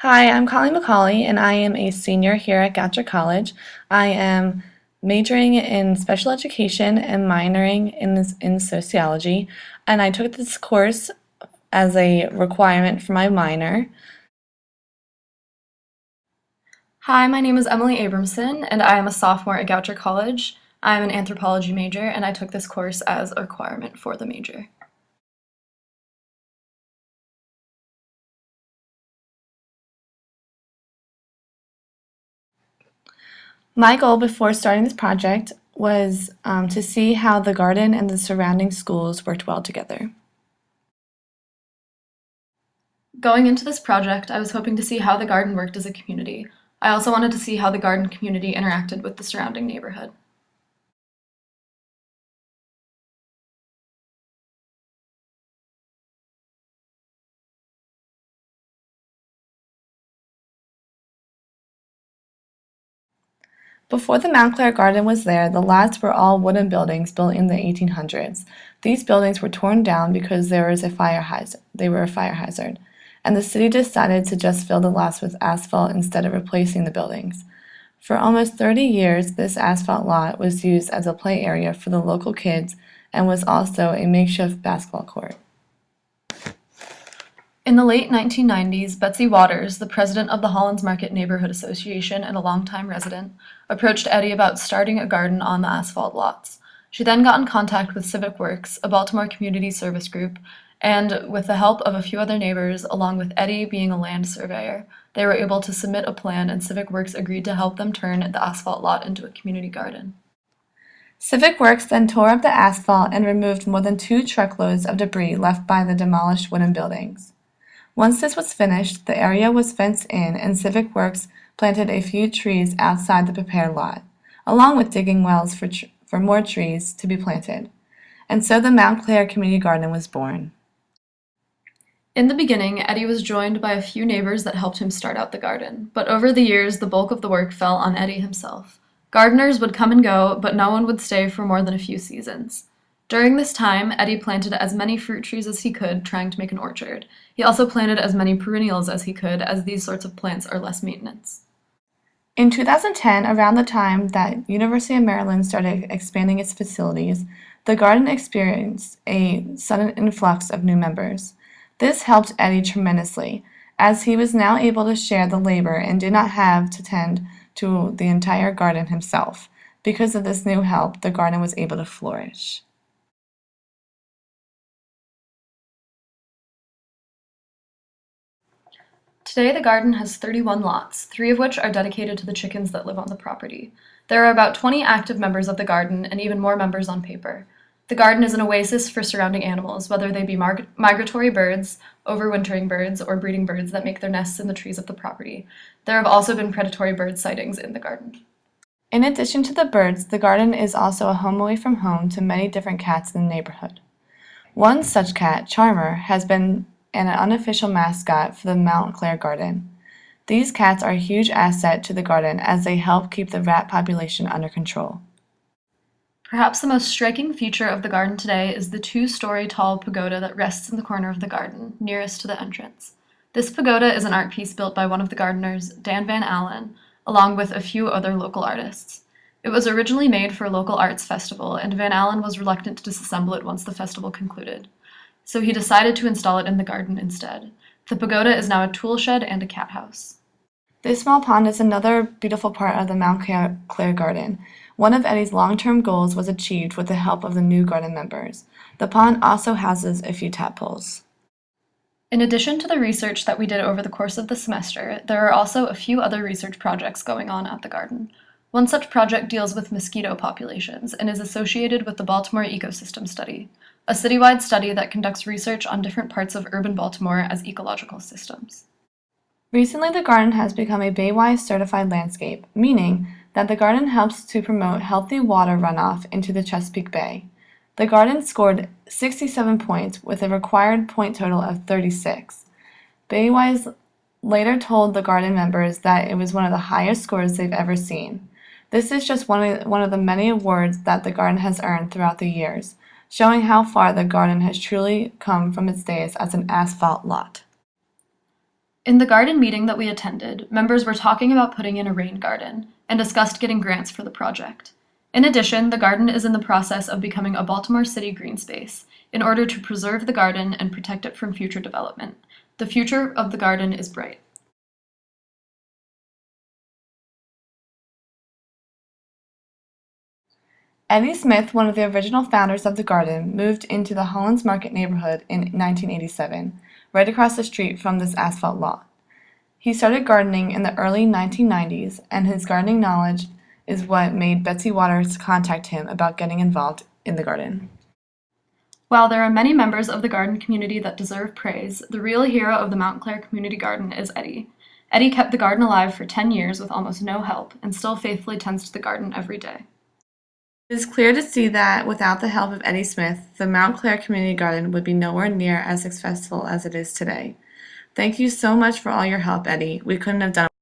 Hi, I'm Colleen McCauley, and I am a senior here at Gatcher College. I am majoring in special education and minoring in sociology, and I took this course as a requirement for my minor. Hi, my name is Emily Abramson, and I am a sophomore at Goucher College. I'm an anthropology major, and I took this course as a requirement for the major. My goal before starting this project was to see how the garden and the surrounding schools worked well together. Going into this project, I was hoping to see how the garden worked as a community. I also wanted to see how the garden community interacted with the surrounding neighborhood. Before the Mount Clare Garden was there, the lots were all wooden buildings built in the 1800s. These buildings were torn down because there was a fire hazard. They were a fire hazard, and the city decided to just fill the lots with asphalt instead of replacing the buildings. For almost 30 years, this asphalt lot was used as a play area for the local kids and was also a makeshift basketball court. In the late 1990s, Betsy Waters, the president of the Hollands Market Neighborhood Association and a longtime resident, approached Eddie about starting a garden on the asphalt lots. She then got in contact with Civic Works, a Baltimore community service group, and with the help of a few other neighbors, along with Eddie being a land surveyor, they were able to submit a plan and Civic Works agreed to help them turn the asphalt lot into a community garden. Civic Works then tore up the asphalt and removed more than 2 truckloads of debris left by the demolished wooden buildings. Once this was finished, the area was fenced in and Civic Works planted a few trees outside the prepared lot, along with digging wells for more trees to be planted. And so the Mount Clare Community Garden was born. In the beginning, Eddie was joined by a few neighbors that helped him start out the garden, but over the years the bulk of the work fell on Eddie himself. Gardeners would come and go, but no one would stay for more than a few seasons. During this time, Eddie planted as many fruit trees as he could, trying to make an orchard. He also planted as many perennials as he could, as these sorts of plants are less maintenance. In 2010, around the time that University of Maryland started expanding its facilities, the garden experienced a sudden influx of new members. This helped Eddie tremendously, as he was now able to share the labor and did not have to tend to the entire garden himself. Because of this new help, the garden was able to flourish. Today, the garden has 31 lots, 3 of which are dedicated to the chickens that live on the property. There are about 20 active members of the garden and even more members on paper. The garden is an oasis for surrounding animals, whether they be migratory birds, overwintering birds, or breeding birds that make their nests in the trees of the property. There have also been predatory bird sightings in the garden. In addition to the birds, the garden is also a home away from home to many different cats in the neighborhood. One such cat, Charmer, has been an unofficial mascot for the Mount Clare Garden. These cats are a huge asset to the garden as they help keep the rat population under control. Perhaps the most striking feature of the garden today is the 2-story tall pagoda that rests in the corner of the garden, nearest to the entrance. This pagoda is an art piece built by one of the gardeners, Dan Van Allen, along with a few other local artists. It was originally made for a local arts festival, and Van Allen was reluctant to disassemble it once the festival concluded. So he decided to install it in the garden instead. The pagoda is now a tool shed and a cat house. This small pond is another beautiful part of the Mount Clare Garden. One of Eddie's long-term goals was achieved with the help of the new garden members. The pond also houses a few tadpoles. In addition to the research that we did over the course of the semester, there are also a few other research projects going on at the garden. One such project deals with mosquito populations and is associated with the Baltimore Ecosystem Study, a citywide study that conducts research on different parts of urban Baltimore as ecological systems. Recently, the garden has become a Baywise certified landscape, meaning that the garden helps to promote healthy water runoff into the Chesapeake Bay. The garden scored 67 points with a required point total of 36. Baywise later told the garden members that it was one of the highest scores they've ever seen. This is just one of the many awards that the garden has earned throughout the years, showing how far the garden has truly come from its days as an asphalt lot. In the garden meeting that we attended, members were talking about putting in a rain garden and discussed getting grants for the project. In addition, the garden is in the process of becoming a Baltimore City green space in order to preserve the garden and protect it from future development. The future of the garden is bright. Eddie Smith, one of the original founders of the garden, moved into the Hollands Market neighborhood in 1987, right across the street from this asphalt lot. He started gardening in the early 1990s, and his gardening knowledge is what made Betsy Waters contact him about getting involved in the garden. While there are many members of the garden community that deserve praise, the real hero of the Mount Clare Community Garden is Eddie. Eddie kept the garden alive for 10 years with almost no help and still faithfully tends to the garden every day. It is clear to see that without the help of Eddie Smith, the Mount Clare Community Garden would be nowhere near as successful as it is today. Thank you so much for all your help, Eddie. We couldn't have done it.